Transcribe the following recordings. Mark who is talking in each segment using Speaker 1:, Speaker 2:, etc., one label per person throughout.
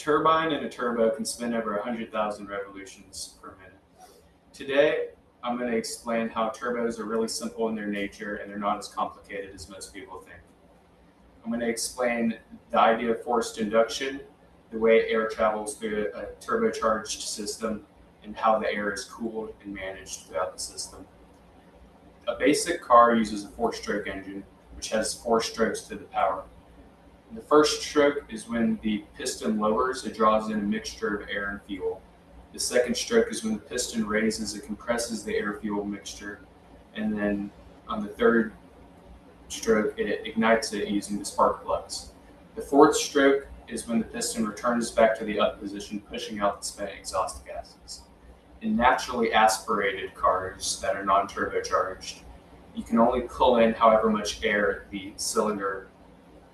Speaker 1: turbine and a turbo can spin over 100,000 revolutions per minute. Today, I'm going to explain how turbos are really simple in their nature and they're not as complicated as most people think. I'm going to explain the idea of forced induction, the way air travels through a turbocharged system, and how the air is cooled and managed throughout the system. A basic car uses a 4-stroke engine, which has 4 strokes to the power. The first stroke is when the piston lowers, it draws in a mixture of air and fuel. The second stroke is when the piston raises, it compresses the air-fuel mixture. And then on the third stroke, it ignites it using the spark plugs. The fourth stroke is when the piston returns back to the up position, pushing out the spent exhaust gases. In naturally aspirated cars that are non-turbocharged, you can only pull in however much air the cylinder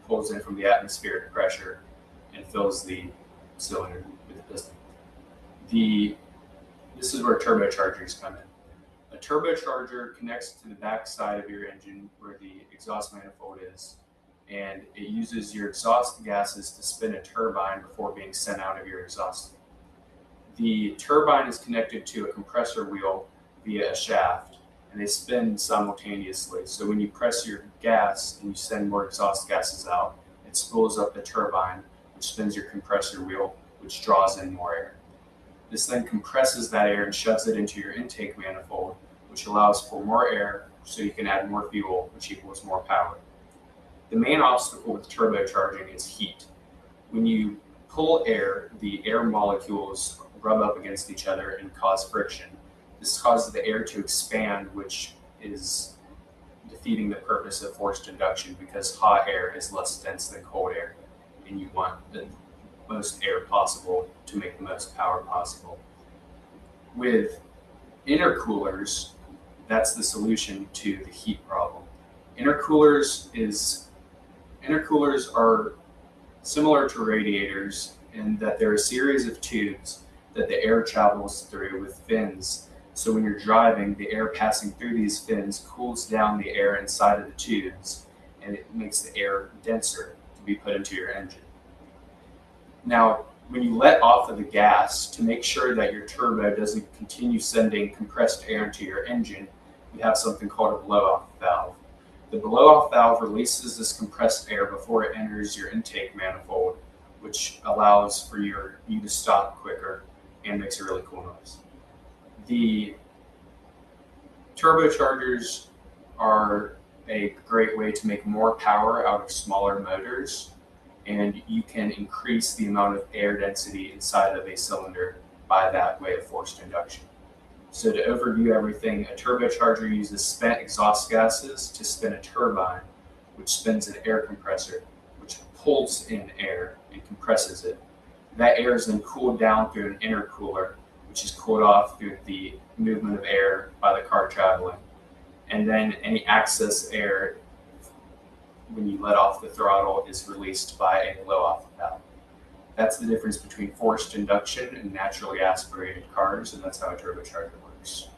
Speaker 1: pulls in from the atmospheric pressure and fills the cylinder with the piston. This is where turbochargers come in. A turbocharger connects to the back side of your engine where the exhaust manifold is, and it uses your exhaust gases to spin a turbine before being sent out of your exhaust. The turbine is connected to a compressor wheel via a shaft, and they spin simultaneously. So when you press your gas and you send more exhaust gases out, it spools up the turbine, which spins your compressor wheel, which draws in more air. This then compresses that air and shoves it into your intake manifold, which allows for more air so you can add more fuel, which equals more power. The main obstacle with turbocharging is heat. When you pull air, the air molecules rub up against each other and cause friction. This causes the air to expand, which is defeating the purpose of forced induction because hot air is less dense than cold air, and you want the most air possible to make the most power possible. With intercoolers, that's the solution to the heat problem. Intercoolers are similar to radiators in that they're a series of tubes that the air travels through with fins. So when you're driving, the air passing through these fins cools down the air inside of the tubes, and it makes the air denser to be put into your engine. Now, when you let off of the gas, to make sure that your turbo doesn't continue sending compressed air into your engine, you have something called a blow-off valve. The blow-off valve releases this compressed air before it enters your intake manifold, which allows for you to stop quicker and makes a really cool noise. The turbochargers are a great way to make more power out of smaller motors, and you can increase the amount of air density inside of a cylinder by that way of forced induction. So to overview everything, a turbocharger uses spent exhaust gases to spin a turbine, which spins an air compressor, which pulls in air and compresses it. That air is then cooled down through an intercooler, which is cooled off through the movement of air by the car traveling. And then any excess air, when you let off the throttle, is released by a blow-off valve. That's the difference between forced induction and naturally aspirated cars, and that's how a turbocharger works.